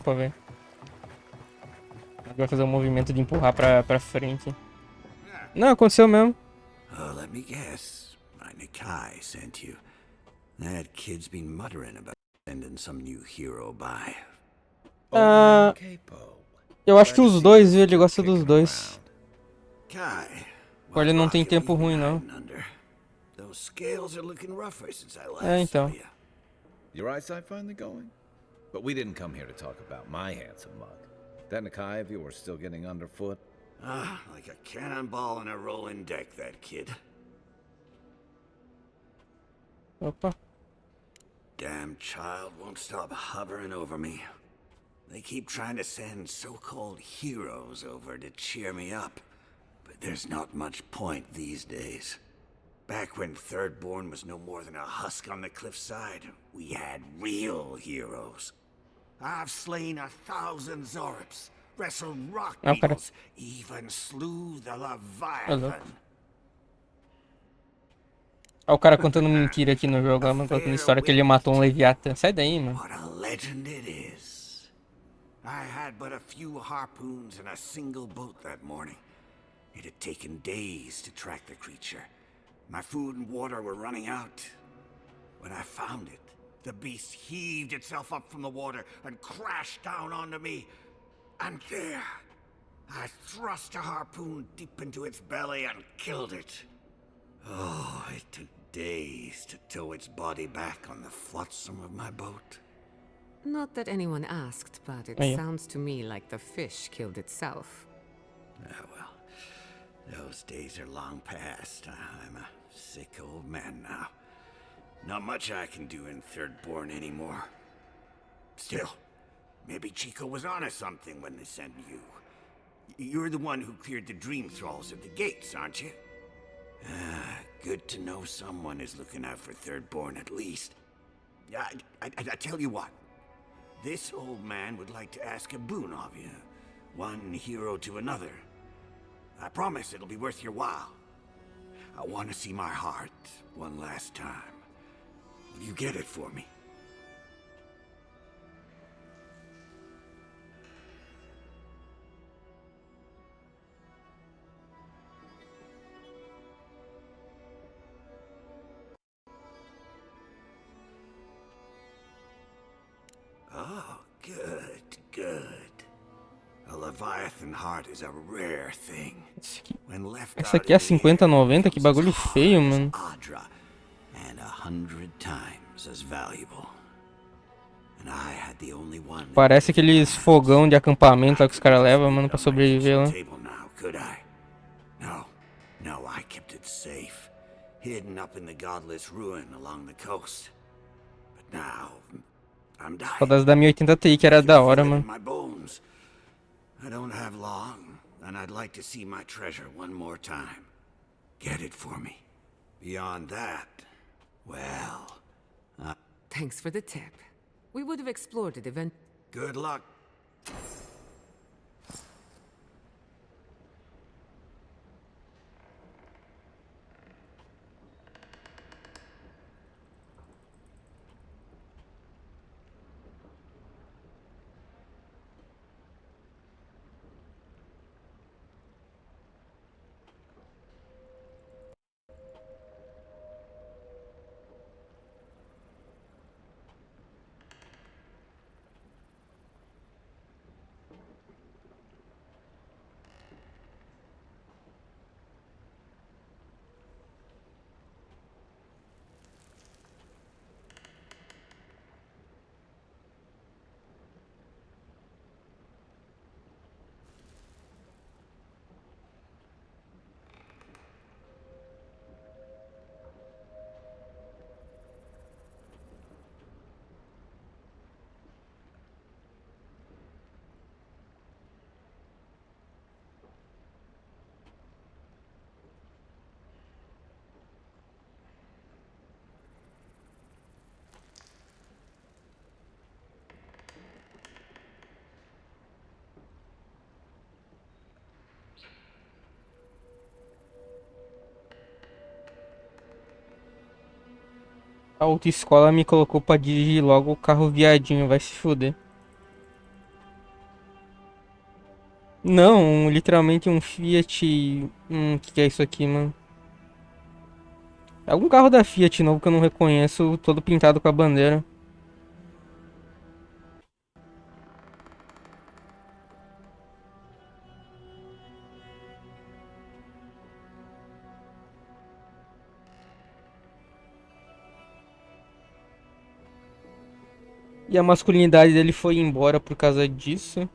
Opa, velho. Vai fazer um movimento de empurrar pra frente. Não, aconteceu mesmo. Oh, let me guess. My Nikai sent you. That kid's been muttering about sending some new hero by. Ah, eu acho que os dois, viu? Ele gosta dos dois. Kai, Ou ele não tem tempo ruim, não. Those scales are looking rougher since I É, last saw então. you. Your eyesight finally going? But we didn't come here to talk about my handsome mug. That Nikai of yours still getting underfoot? Ah, like a cannonball in a rolling deck, that kid. Opa. Damn child won't stop hovering over me. They keep trying to send so-called heroes over to cheer me up, but there's not much point these days. Back when Thirdborn was no more than a husk on the cliffside, we had real heroes. I've slain 1,000 Zorops, wrestled rock beetles, even slew the Leviathan. Olha o cara contando mentira aqui no jogo, mano, contando história que ele matou um Leviathan. Sai daí, mano. What a legend it is. I had but a few harpoons and a single boat that morning. It had taken days to track the creature. My food and water were running out. When I found it, the beast heaved itself up from the water and crashed down onto me. And there, I thrust a harpoon deep into its belly and killed it. Oh, it took days to tow its body back on the flotsam of my boat. Not that anyone asked, but it sounds to me like the fish killed itself. Ah, well, those days are long past. I'm a sick old man now. Not much I can do in Thirdborn anymore. Still, maybe Chico was onto something when they sent you. You're the one who cleared the dream thralls at the gates, aren't you? Ah, good to know someone is looking out for Thirdborn at least. I tell you what. This old man would like to ask a boon of you. One hero to another. I promise it'll be worth your while. I want to see my heart one last time. Will you get it for me? Oh, good, good. A Leviathan heart is a rare thing. When left Essa aqui é 50,90, que bagulho feio, mano. And 100 times as valuable. And I had the only one. Parece aqueles fogão de acampamento lá que os caras levam, mano, pra sobreviver lá. No, I kept it safe, hidden up in the godless ruin along the coast. But now I'm dying. Saudades da 1080 Ti, que era da hora, mano. I don't have long, and I'd like to see my treasure one more time. Get it for me. Beyond that, well... Thanks for the tip. We would have explored it event. Good luck. A autoescola me colocou pra dirigir logo o carro viadinho, vai se fuder. Não, literalmente um Fiat. Que é isso aqui, mano? É algum carro da Fiat novo que eu não reconheço, todo pintado com a bandeira. E a masculinidade dele foi embora por causa disso.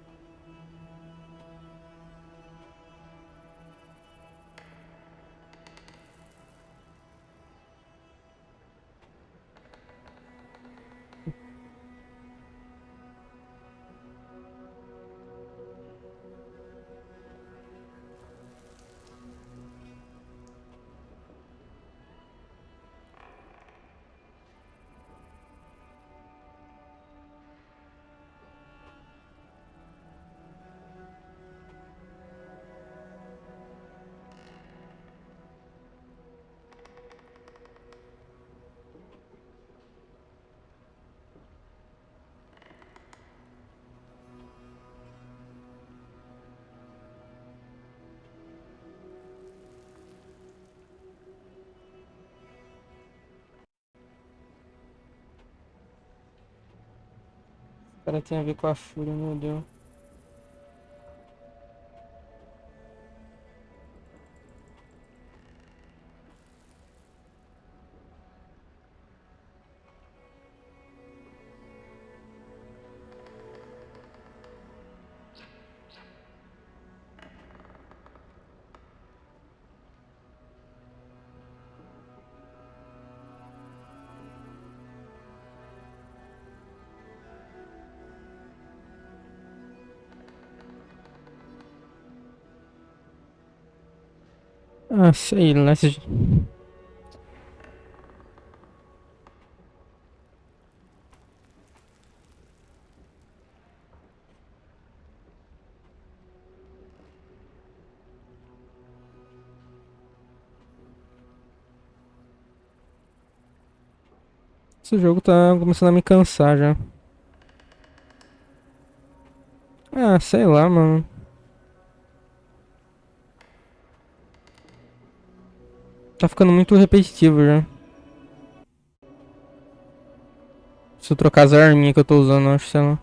O cara tem a ver com a fúria, meu Deus. Ah, sei lá. Esse jogo tá começando a me cansar já. Ah, sei lá, mano. Tá ficando muito repetitivo já. Se eu trocar as arminhas que eu tô usando, acho, sei lá.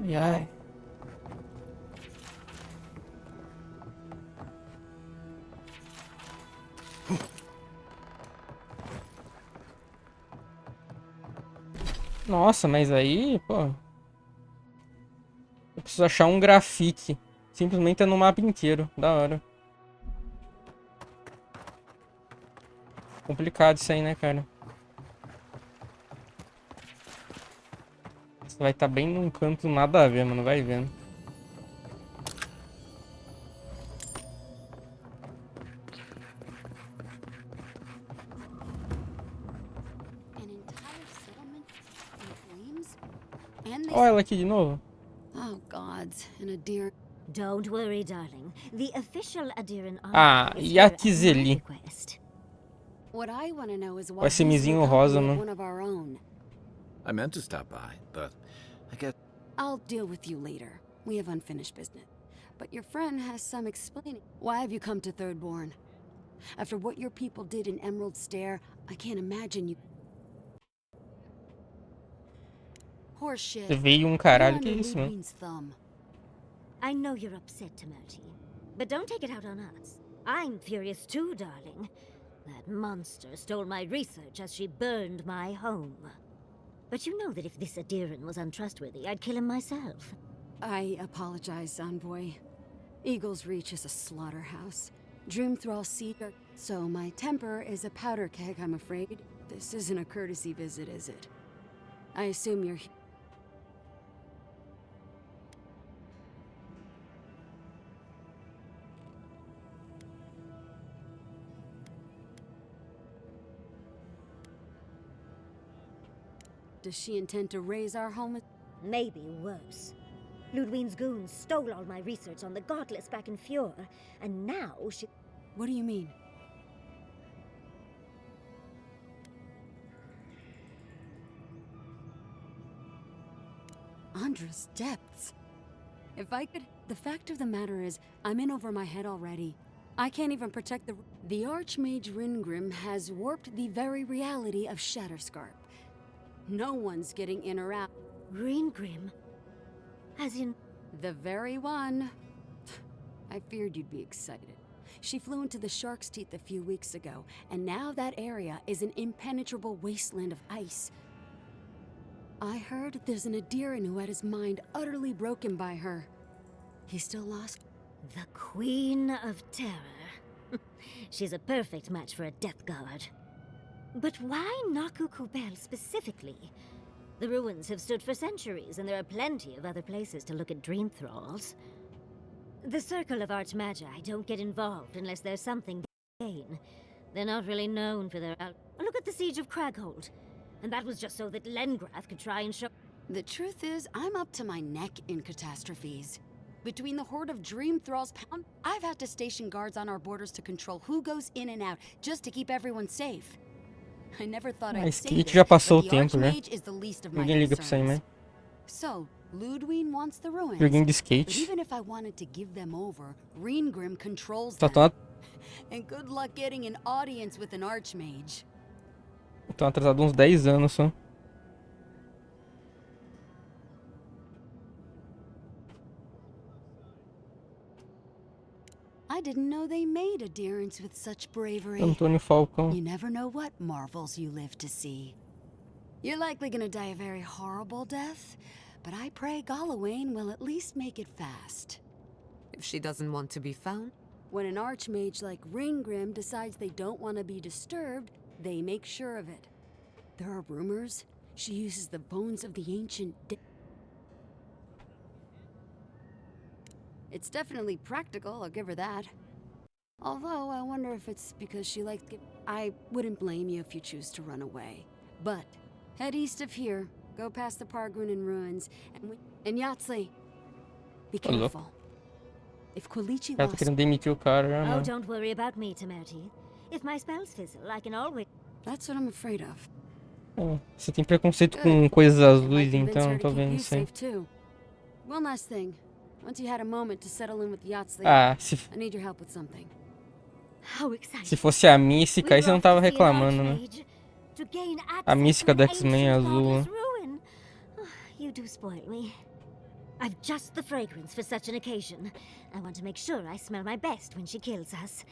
Ai, ai. Nossa, mas aí, pô. Eu preciso achar um grafite. Simplesmente é no mapa inteiro. Da hora. Complicado isso aí, né, cara? Você vai estar bem num canto nada a ver, mano. Vai vendo. Olha ela aqui de novo. Oh gods, and a deer. Don't worry, darling. The official Adiran Ah, army is e here a at my Kizeli? request. What I want to know is O why he's SMzinho the rosa, copy of mano. one of our own. I meant to stop by, but I guess... I'll deal with you later. We have unfinished business. But your friend has some explaining. Why have you come to Thirdborn? After what your people did in Emerald Stair, I can't imagine you. Horseshit. Veio caralho, que isso, mano? Thumb. I know you're upset, Timothy, but don't take it out on us. I'm furious too, darling. That monster stole my research as she burned my home. But you know that if this Adiran was untrustworthy, I'd kill him myself. I apologize, Envoy. Eagle's Reach is a slaughterhouse. Dreamthrall Seeker. So my temper is a powder keg, I'm afraid. This isn't a courtesy visit, is it? I assume you're... Does she intend to raise our home? Maybe worse. Ludwine's goons stole all my research on the godless back in Fjord, and now she... What do you mean? Andra's depths. If I could... The fact of the matter is, I'm in over my head already. I can't even protect the... The Archmage Ringrim has warped the very reality of Shatterscarp. No one's getting in or out. Ringrim? As in... The very one. I feared you'd be excited. She flew into the Shark's Teeth a few weeks ago, and now that area is an impenetrable wasteland of ice. I heard there's an Adiran who had his mind utterly broken by her. He's still lost. The Queen of Terror. She's a perfect match for a Death Guard. But why Naku Kubel specifically? The ruins have stood for centuries, and there are plenty of other places to look at dream thralls. The Circle of Archmagi don't get involved unless there's something to gain. They're not really known for their... Look at the Siege of Craghold. And that was just so that Lengrath could try and show... The truth is, I'm up to my neck in catastrophes. Between the horde of dream thralls pound, I've had to station guards on our borders to control who goes in and out, just to keep everyone safe. I never thought I'd say Skate this, já passou o but the tempo, né? Archmage is the least of my Ninguém liga pra isso aí, né? concerns. So, Ludwine wants the ruins. Joguinho de But skate. even if I wanted to give them over, Reengrim controls Só them. tão, And good luck getting an audience with an Archmage. tão atrasado uns 10 anos só. I didn't know they made adherents with such bravery. Antônio Falcão. You never know what marvels you live to see. You're likely gonna die a very horrible death, but I pray Galawain will at least make it fast. If she doesn't want to be found? When an archmage like Ringgrim decides they don't want to be disturbed, they make sure of it. There are rumors she uses the bones of the ancient It's definitely practical, I'll give her that. Although, I wonder if it's because she likes... I wouldn't blame you if you choose to run away. But, head east of here, go past the Pargunan ruins, and Yatsley, be careful. If Quilichi O cara tá lost... querendo demitir o cara, já, Oh, mano. don't worry about me, Timothy. If my spells fizzle, I can always... That's what I'm afraid of. É, você tem preconceito Good. com coisas It might azuis, convince então her to tô keep vendo you isso aí. safe too. One last thing. Once you had a moment to settle in with Yatsley, Ah, I need your help with something. How exciting. se fosse a Mística, We aí você não brought tava to see an reclamando, né? archmage to gain A access mística to do an X-Men ancient azul. godless ruin. Ah, you do spoil me. I've just the fragrance for such an occasion. I want to make sure I smell my best when she kills us.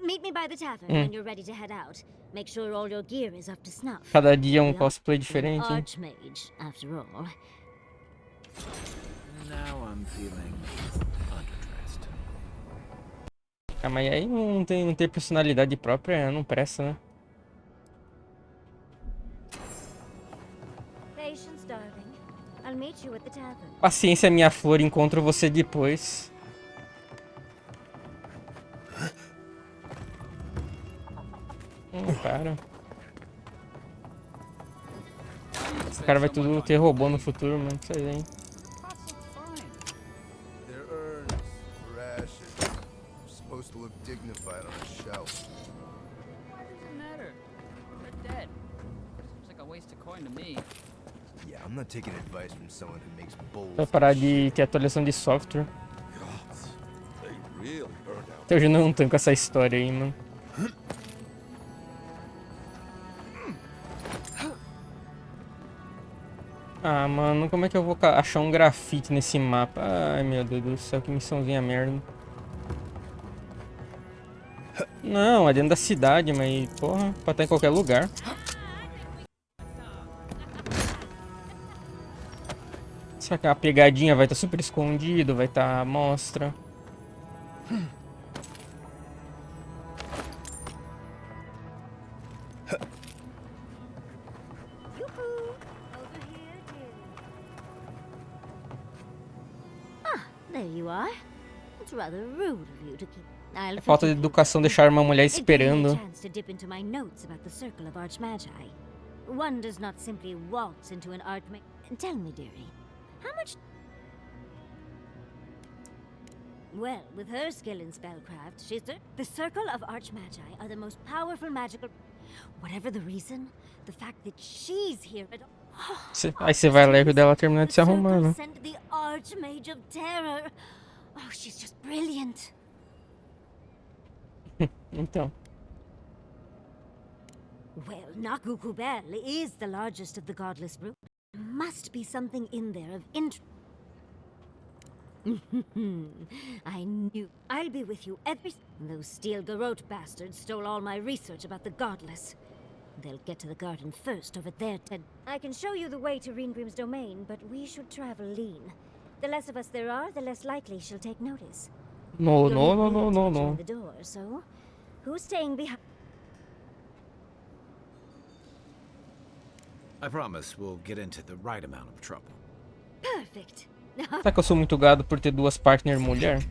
Meet me by the tavern when you're ready to head out. Make sure all your gear is up to snuff. Cada dia um We are cosplay an diferente, hein? archmage, after all. Now I'm feeling underdressed. Ah, mas aí não tem personalidade própria, não presta, né? Patience, darling. I'll meet you at the tavern. Paciência, minha flor, encontro você depois. Cara. Esse cara vai tudo ter robô no futuro, mano. Isso aí, hein? They're urns for ashes. They're supposed to look dignified on a shelf. Why does it matter? They're dead. Seems like a waste of coin to me. Yeah, I'm not taking advice from someone who makes bowls. Vai parar de ter atualização de software. Gods, they really burned out. Até hoje eu não tanco essa história aí, mano. Ah, mano, como é que eu vou achar um grafite nesse mapa? Ai, meu Deus do céu, que missãozinha merda. Não, é dentro da cidade, mas, porra, pode estar em qualquer lugar. Será que a pegadinha vai estar super escondido? Vai estar à mostra? There you are. It's rather rude of you to keep. É falta de educação deixar uma mulher esperando. Chance to dip into my notes about the circle of Archmagi. One does not simply waltz into an Tell me, dearie, how much? Well, with her skill in spellcraft, she's the circle of Archmagi are the most powerful magical. Whatever the reason, the fact that she's here at Aí você vai lá e dela terminar de se arrumar, né? sent the Archmage of Terror. Oh, she's just brilliant. Então. Well, Nakukubel is the largest of the godless group. Must be something in there of interest. I knew. I'll be with you every. Those steel garrote bastards stole all my research about the godless. They'll get to the garden first over there, Ted. I can show you the way to Reengrim's domain, but we should travel lean. The less of us there are, the less likely she'll take notice. No. The door, so who's staying behind? I promise we'll get into the right amount of trouble. Perfect. Será que eu sou muito gado por ter duas partner mulher?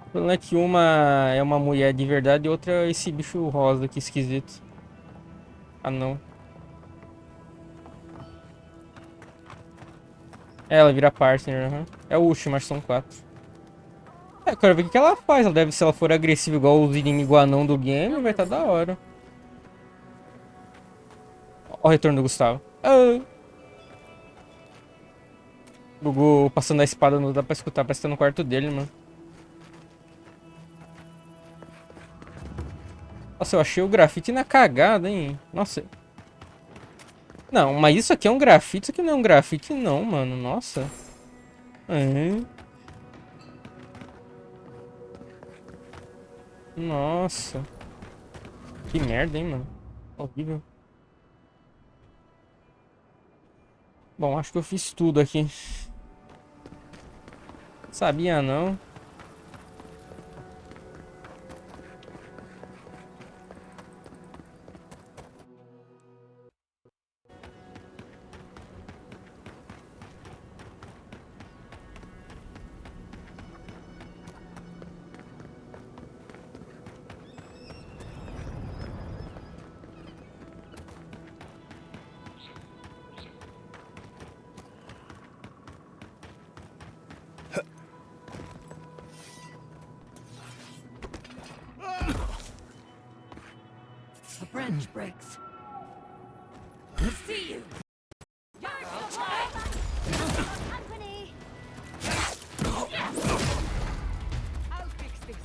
O problema é que uma é uma mulher de verdade e outra é esse bicho rosa aqui esquisito. Ah, não. Ela vira partner, uhum. É o último, acho que são 4. Eu quero ver o que ela faz. Ela deve, se ela for agressiva igual os inimigos anão do game, vai estar da hora. Ó o retorno do Gustavo. Gugu passando a espada, não dá pra escutar, parece que tá no quarto dele, mano. Nossa, eu achei o grafite na cagada, hein. Nossa. Não, mas isso aqui é um grafite, isso aqui não é um grafite não, mano. Nossa. Nossa. Que merda, hein, mano. Horrível. Bom, acho que eu fiz tudo aqui. Sabia não. The branch breaks. See you. Anthony! I'll fix this.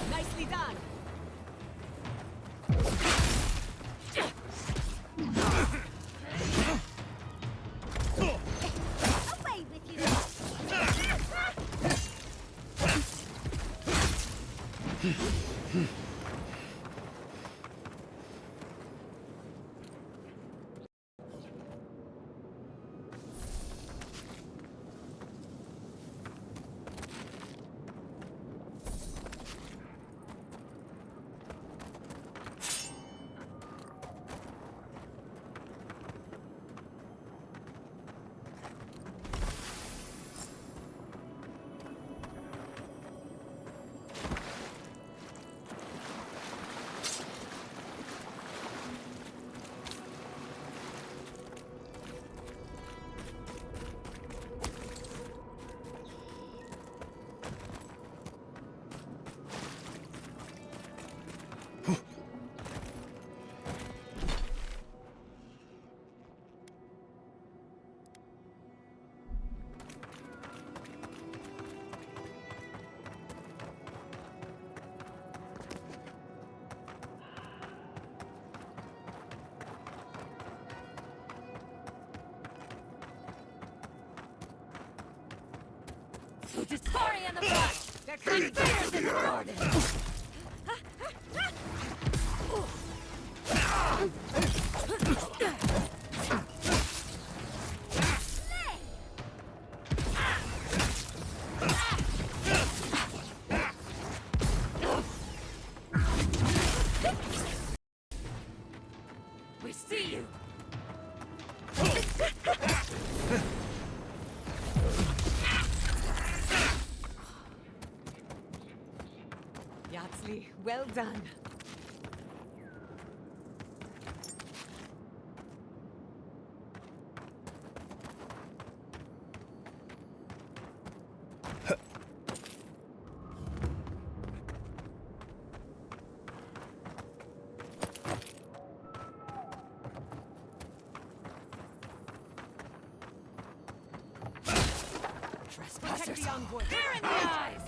Nicely done. Away with you! Discovery in the front! There comes bears in the garden! We see you! Yatsley, well done. Protect the envoy! Fear in the eyes!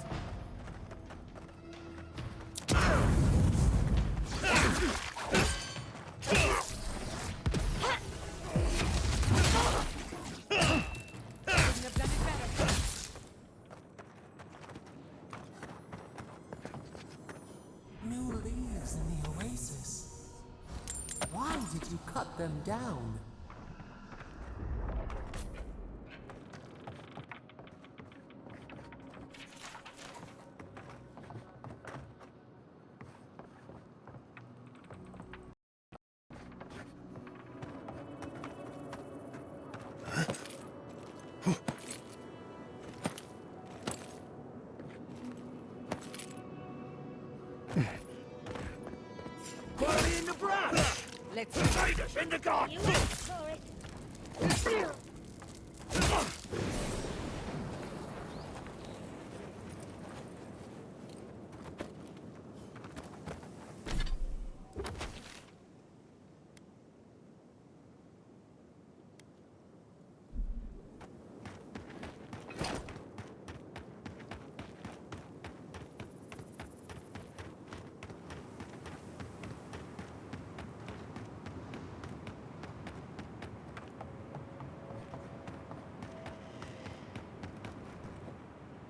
Couldn't have done it better. New leaves in the oasis. Why did you cut them down? Let's FEITAS in the garden! You went for it!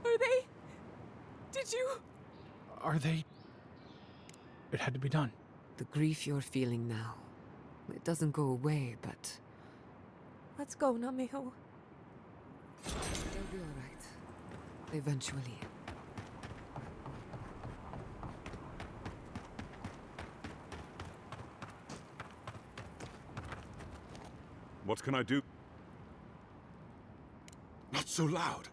Are they? Did you? Are they? It had to be done. The grief you're feeling now, it doesn't go away, but Let's go, Namiho. they'll be all right. Eventually. What can I do? Not so loud.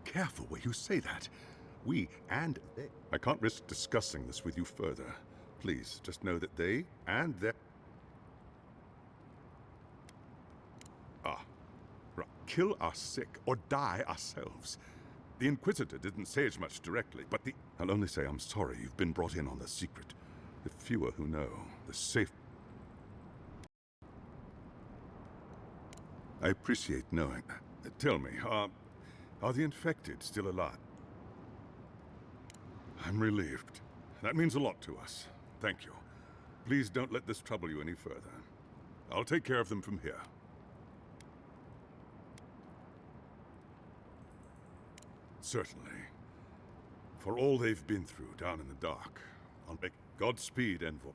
careful where you say that. We and they. I can't risk discussing this with you further. Please, just know that they and their... Right. Kill our sick or die ourselves. The Inquisitor didn't say as much directly, but I'll only say I'm sorry you've been brought in on the secret. The fewer who know, the safer. I appreciate knowing. Tell me, are the infected still alive? I'm relieved. That means a lot to us. Thank you. Please don't let this trouble you any further. I'll take care of them from here. Certainly. For all they've been through down in the dark, I'll make Godspeed, Envoy.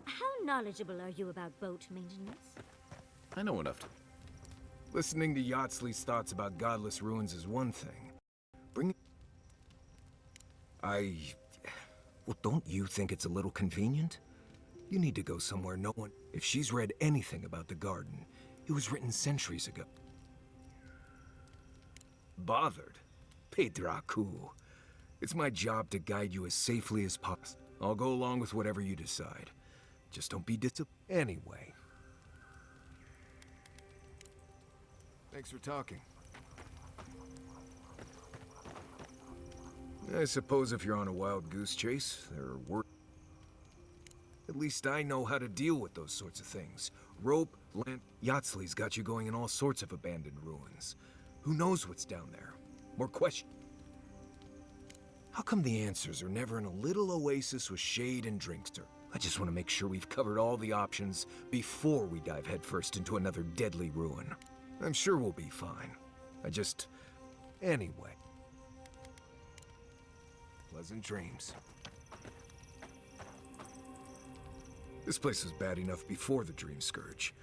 How knowledgeable are you about boat maintenance? I know enough to... Listening to Yardsley's thoughts about godless ruins is one thing. Well, don't you think it's a little convenient? You need to go somewhere no one... If she's read anything about the garden, it was written centuries ago. Bothered? Pedraku. It's my job to guide you as safely as possible. I'll go along with whatever you decide. Just don't be disappointed anyway. Thanks for talking. I suppose if you're on a wild goose chase, there are worse. At least I know how to deal with those sorts of things. Rope, land... Yardsley's got you going in all sorts of abandoned ruins. Who knows what's down there? More questions. How come the answers are never in a little oasis with shade and drinkster? I just want to make sure we've covered all the options before we dive headfirst into another deadly ruin. I'm sure we'll be fine. Anyway. Pleasant dreams. This place was bad enough before the Dream Scourge.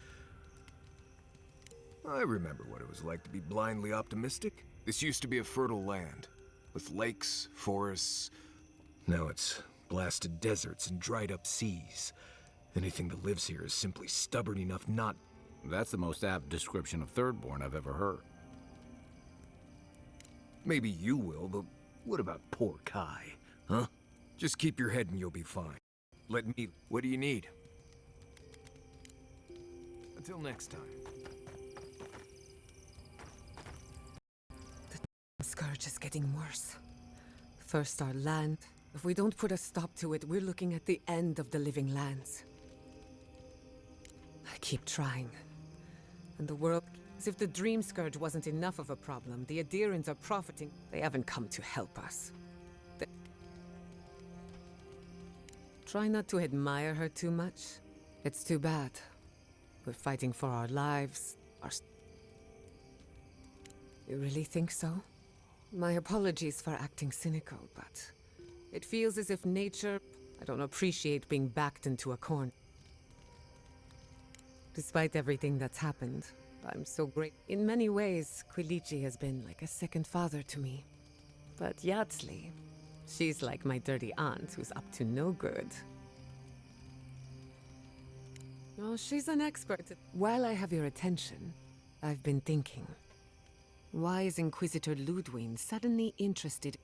I remember what it was like to be blindly optimistic. This used to be a fertile land, with lakes, forests. Now it's blasted deserts and dried up seas. Anything that lives here is simply stubborn enough not... That's the most apt description of Thirdborn I've ever heard. Maybe you will, but what about poor Kai, huh? Just keep your head and you'll be fine. Let me... What do you need? Until next time. The scourge is getting worse. First our land. If we don't put a stop to it, we're looking at the end of the living lands. I keep trying. And the world... As if the Dream Scourge wasn't enough of a problem, the Adherents are profiting. They haven't come to help us. Try not to admire her too much. It's too bad. We're fighting for our lives, You really think so? My apologies for acting cynical, but... It feels as if nature... I don't appreciate being backed into a corner. Despite everything that's happened, I'm so grateful. In many ways, Quilichi has been like a second father to me. But Yardsley, she's like my dirty aunt who's up to no good. Oh, she's an expert. While I have your attention, I've been thinking. Why is Inquisitor Ludwig suddenly interested?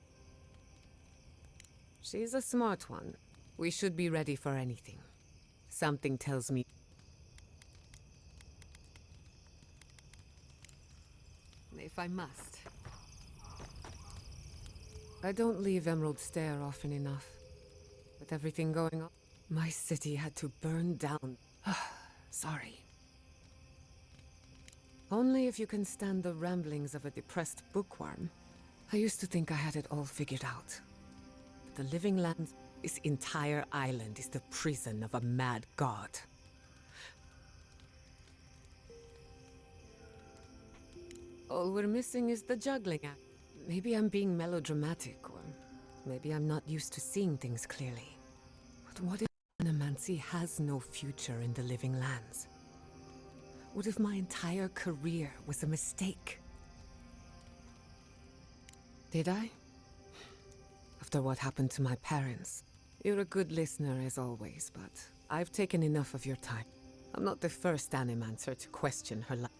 She's a smart one. We should be ready for anything. Something tells me... If I must. I don't leave Emerald Stair often enough. With everything going on, my city had to burn down. Sorry. Only if you can stand the ramblings of a depressed bookworm. I used to think I had it all figured out. But the living lands, this entire island is the prison of a mad god. All we're missing is the juggling act. Maybe I'm being melodramatic, or maybe I'm not used to seeing things clearly. But what if Animancy has no future in the living lands? What if my entire career was a mistake? Did I? After what happened to my parents. You're a good listener as always, but I've taken enough of your time. I'm not the first Animancer to question her life.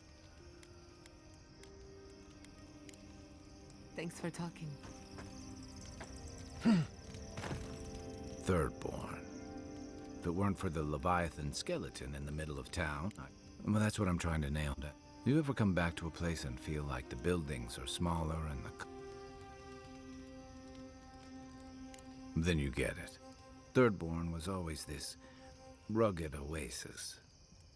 Thanks for talking. Thirdborn. If it weren't for the Leviathan skeleton in the middle of town, well, that's what I'm trying to nail down. You ever come back to a place and feel like the buildings are smaller and then you get it. Thirdborn was always this rugged oasis.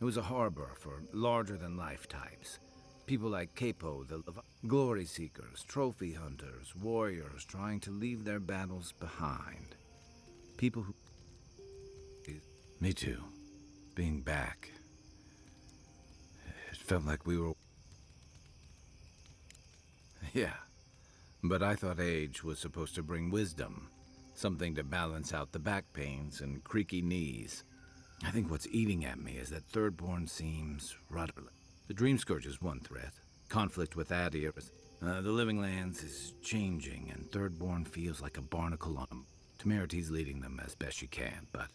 It was a harbor for larger-than-life types. People like Capo, the glory seekers, trophy hunters, warriors trying to leave their battles behind. People who... Me too. Being back. It felt like we were... Yeah. But I thought age was supposed to bring wisdom. Something to balance out the back pains and creaky knees. I think what's eating at me is that Thirdborn seems rudderless. The Dream Scourge is one threat. Conflict with Adir. The Living Lands is changing, and Thirdborn feels like a barnacle on them. Temerity's leading them as best she can, but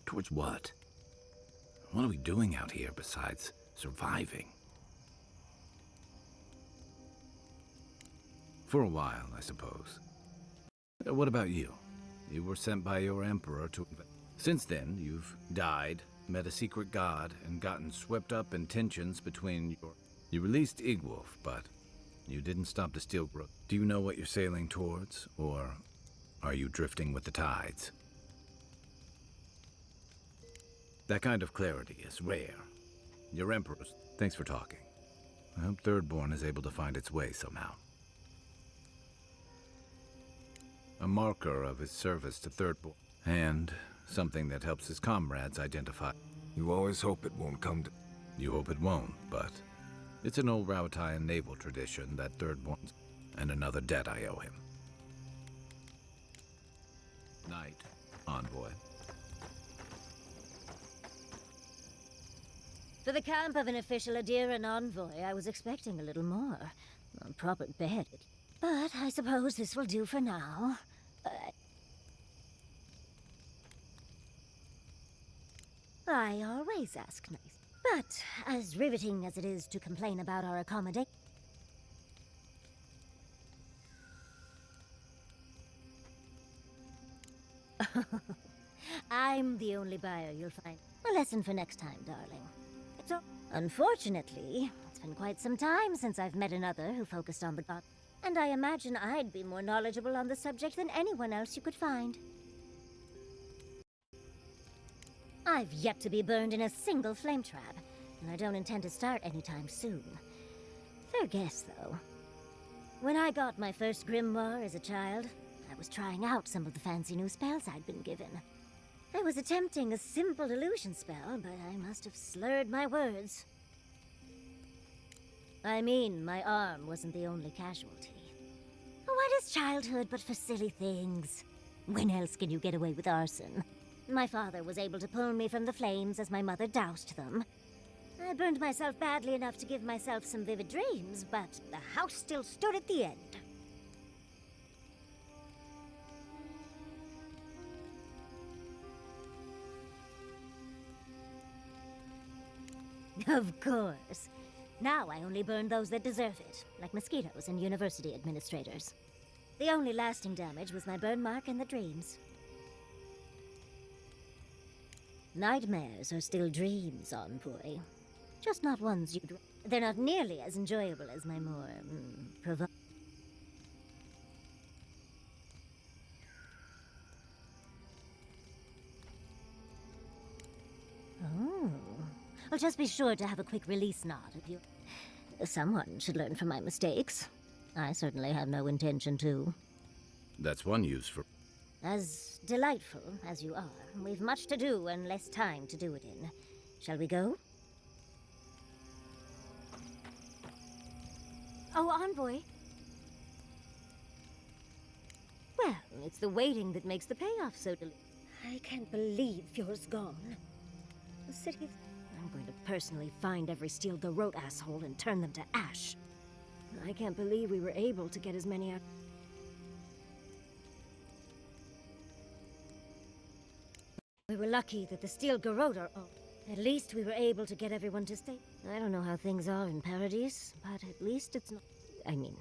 towards what? What are we doing out here besides surviving? For a while, I suppose. What about you? You were sent by your emperor to... Since then, you've died, met a secret god, and gotten swept up in tensions between your... You released Igwolf, but you didn't stop the Steel Brook. Do you know what you're sailing towards, or are you drifting with the tides? That kind of clarity is rare. Your emperor's... Thanks for talking. I hope Thirdborn is able to find its way somehow. A marker of his service to Thirdborn, and something that helps his comrades identify. You always hope it won't come to... You hope it won't, but it's an old Rautian naval tradition that Thirdborn's, and another debt I owe him. Night, envoy. For the camp of an official Adiran envoy, I was expecting a little more. A proper bed. But I suppose this will do for now. I always ask nice. But as riveting as it is to complain about our accommodation... I'm the only buyer you'll find. A lesson for next time, darling. So, unfortunately, it's been quite some time since I've met another who focused on the god. And I imagine I'd be more knowledgeable on the subject than anyone else you could find. I've yet to be burned in a single flame trap, and I don't intend to start anytime soon. Fair guess, though. When I got my first grimoire as a child, I was trying out some of the fancy new spells I'd been given. I was attempting a simple illusion spell, but I must have slurred my words. I mean, my arm wasn't the only casualty. What is childhood but for silly things? When else can you get away with arson? My father was able to pull me from the flames as my mother doused them. I burned myself badly enough to give myself some vivid dreams, but the house still stood at the end. Of course. Now I only burn those that deserve it, like mosquitoes and university administrators. The only lasting damage was my burn mark and the dreams. Nightmares are still dreams, envoy. Just not ones you'd... They're not nearly as enjoyable as my more, Oh. Well, just be sure to have a quick release nod if you... Someone should learn from my mistakes. I certainly have no intention to. That's one use for... As delightful as you are, we've much to do and less time to do it in. Shall we go? Oh, envoy. It's the waiting that makes the payoff so delicious. I can't believe Fjord's gone. The city... I'm going to personally find every steel garrote asshole and turn them to ash. I can't believe we were able to get as many out... We were lucky that the steel garrote are all... At least we were able to get everyone to stay. I don't know how things are in Paradise, but at least it's not... I mean...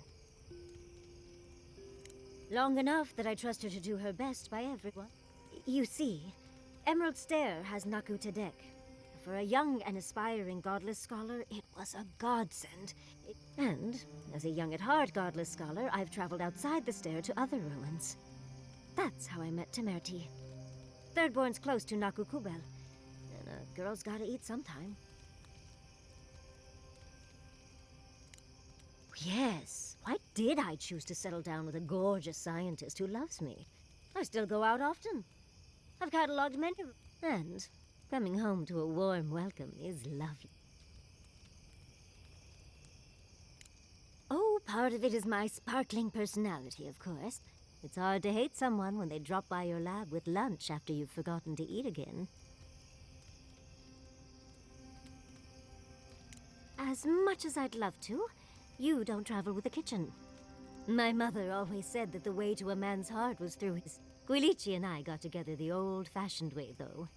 Long enough that I trust her to do her best by everyone. You see, Emerald Stair has Naku Tedek. For a young and aspiring godless scholar, it was a godsend. And, as a young at heart godless scholar, I've traveled outside the stair to other ruins. That's how I met Temerti. Thirdborn's close to Naku Kubel, and a girl's gotta eat sometime. Yes, why did I choose to settle down with a gorgeous scientist who loves me? I still go out often. I've cataloged many, and coming home to a warm welcome is lovely. Oh, part of it is my sparkling personality, of course. It's hard to hate someone when they drop by your lab with lunch after you've forgotten to eat again. As much as I'd love to, you don't travel with a kitchen. My mother always said that the way to a man's heart was through his... Guilichi and I got together the old-fashioned way, though.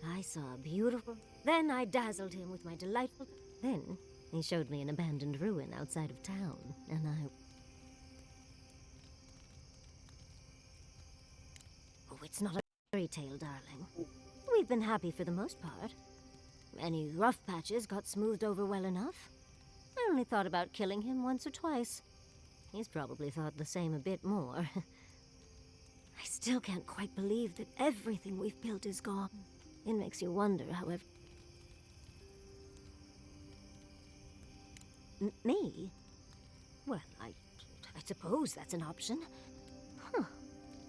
I saw a beautiful... Then I dazzled him with my delightful... Then he showed me an abandoned ruin outside of town, and I... Oh, it's not a fairy tale, darling. We've been happy for the most part. Any rough patches got smoothed over well enough. I only thought about killing him once or twice. He's probably thought the same a bit more. I still can't quite believe that everything we've built is gone. It makes you wonder, however... Me? Well, I suppose that's an option. Huh.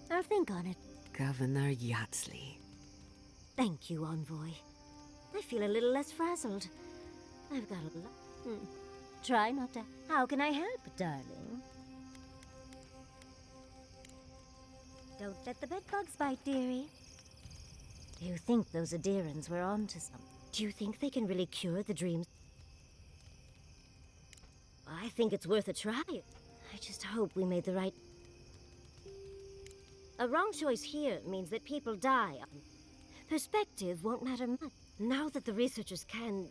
I'll think on it. Governor Yatsley. Thank you, Envoy. I feel a little less frazzled. I've got a lot... Try not to... How can I help, darling? Don't let the bedbugs bite, dearie. Do you think those Adirans were on to something? Do you think they can really cure the dreams? I think it's worth a try. I just hope we made the right... A wrong choice here means that people die. Perspective won't matter much. Now that the researchers can...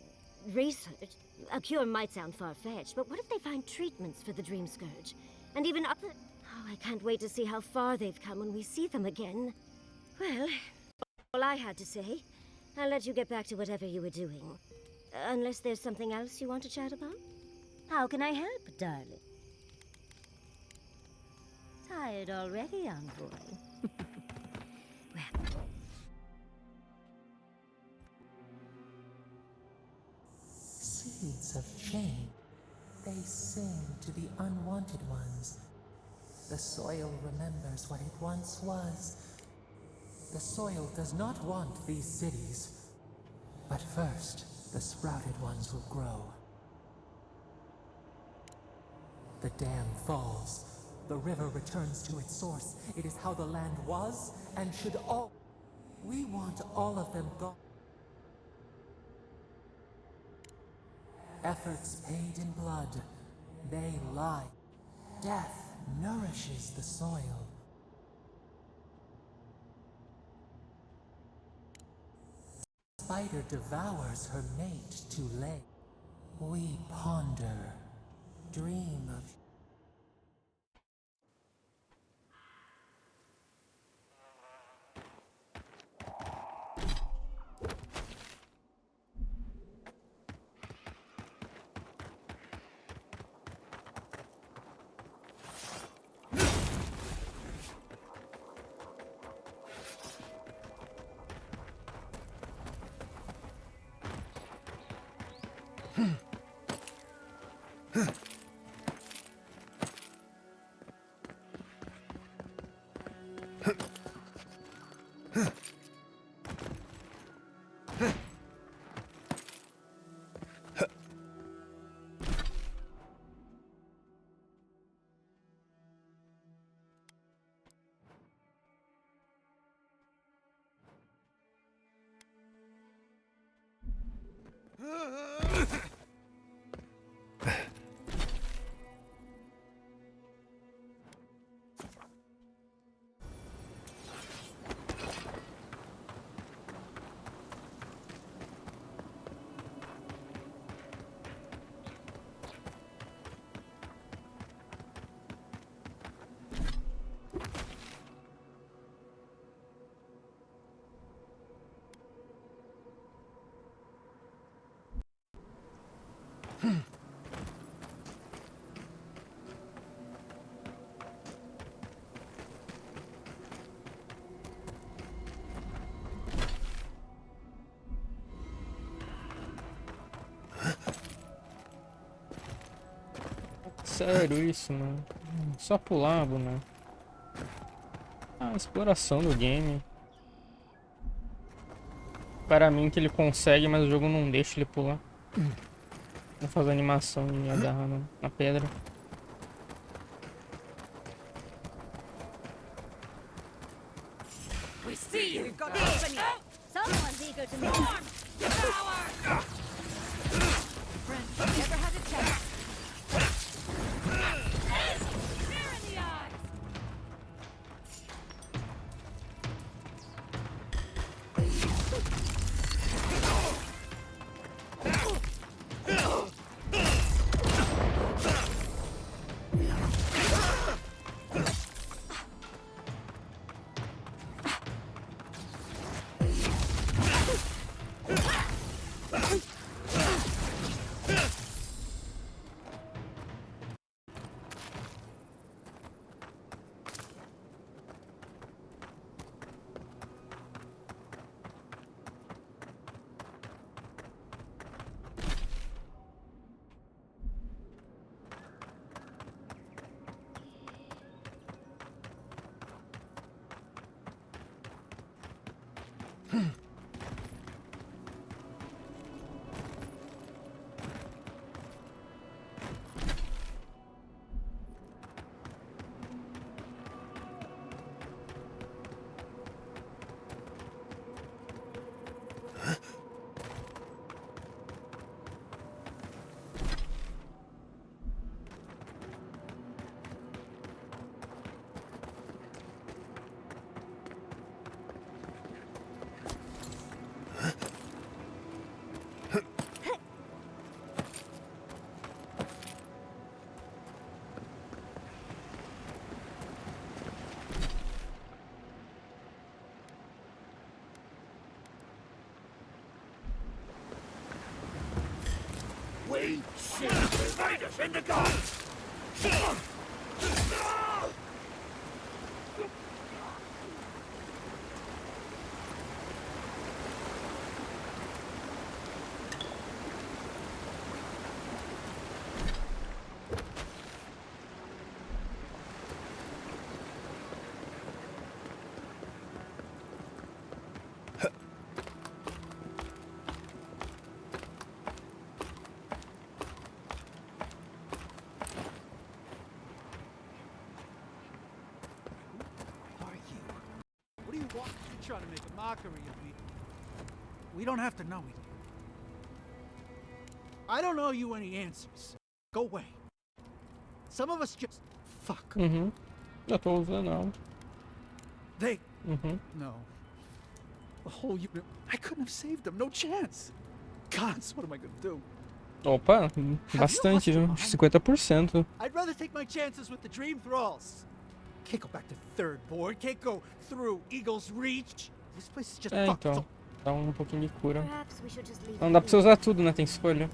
research... A cure might sound far-fetched, but what if they find treatments for the Dream Scourge? And even other... Oh, I can't wait to see how far they've come when we see them again. Well, all I had to say. I'll let you get back to whatever you were doing. Unless there's something else you want to chat about? How can I help, darling? Tired already, Envoy? Well... Seeds of change. They sing to the unwanted ones. The soil remembers what it once was. The soil does not want these cities. But first, the sprouted ones will grow. The dam falls. The river returns to its source. It is how the land was and should all... We want all of them gone. Efforts paid in blood, they lie. Death nourishes the soil. Spider devours her mate to lay. We ponder, dream of... sério isso, mano. Só pular, boneco. Ah, exploração do game. Para mim que ele consegue, mas o jogo não deixa ele pular. Vou fazer animação e agarrar na pedra. We see you! We've got company! Someone's eager to meet power! Friend, never had a chance. Fear in the eyes! We see invaders in the guns! Trying to make a mockery of me. We don't have to know it. I don't owe you any answers. Go away. Some of us just... Fuck. Já tô usando ela. They... No. The whole unit... I couldn't have saved them. No chance. Gods, what am I gonna do? Opa, bastante, viu? 50%. I'd rather take my chances with the Dream Thralls. Can't go back to Third Board. Can't go through Eagle's Reach. This place is just fucked. Então. Dá um pouquinho de cura. Perhaps we should just leave Não dá pra você usar tudo, né? Tem escolha.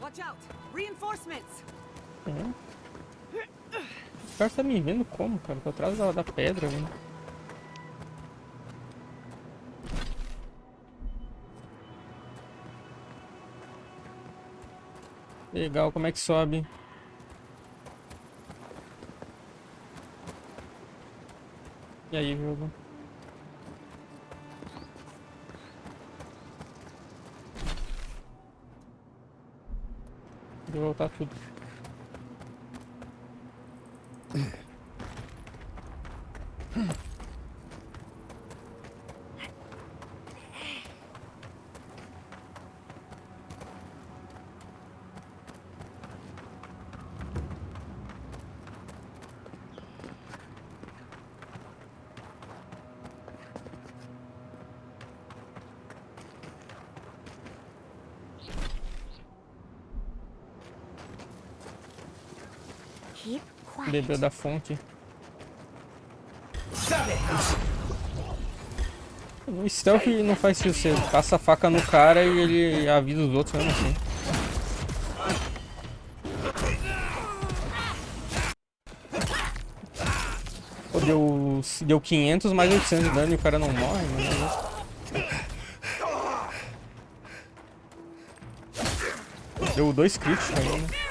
Watch out! Reinforcements! O cara tá me vendo como, cara? Tô atrás da pedra, velho. Legal, como é que sobe? E aí, jogo? Vou voltar tudo. Bebeu da fonte. O stealth não faz se você passa a faca no cara e ele avisa os outros mesmo assim. Pô, deu 500 mais 800 de dano e o cara não morre, mano. Deu 2 críticos ainda.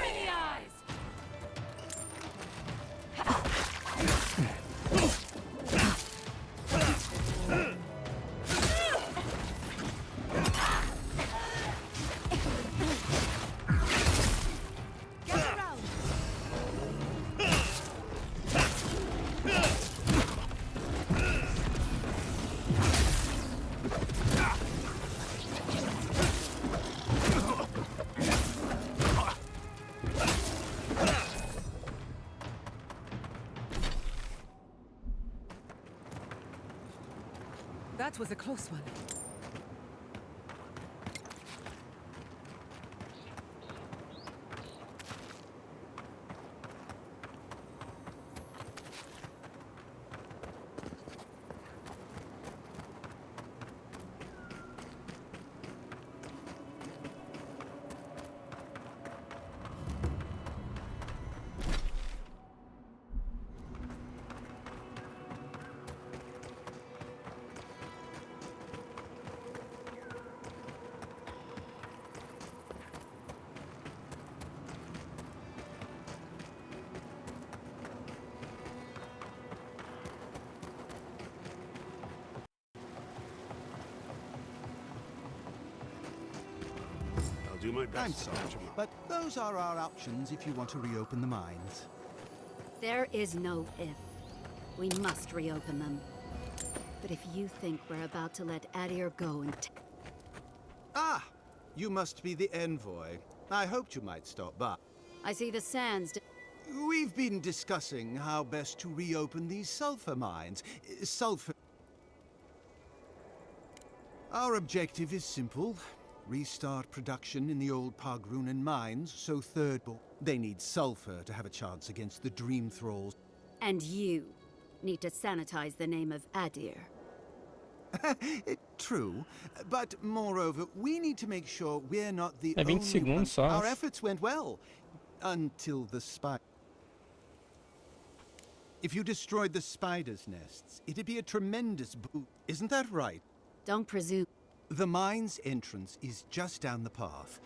That was a close one. Do my best. I'm sorry, but those are our options if you want to reopen the mines. There is no if. We must reopen them. But if you think we're about to let Adir go and Ah! You must be the envoy. I hoped you might stop by. I see the sands. We've been discussing how best to reopen these sulfur mines. Sulfur... Our objective is simple. Restart production in the old Pogrunen mines, so they need sulfur to have a chance against the Dream Thralls. And you need to sanitize the name of Adir. True, but moreover, we need to make sure we're not the É 20 only segundos ones. só. Our efforts went well, until the spy... If you destroyed the spider's nests, it'd be a tremendous boost. Isn't that right? Don't presume. The mine's entrance is just down the path.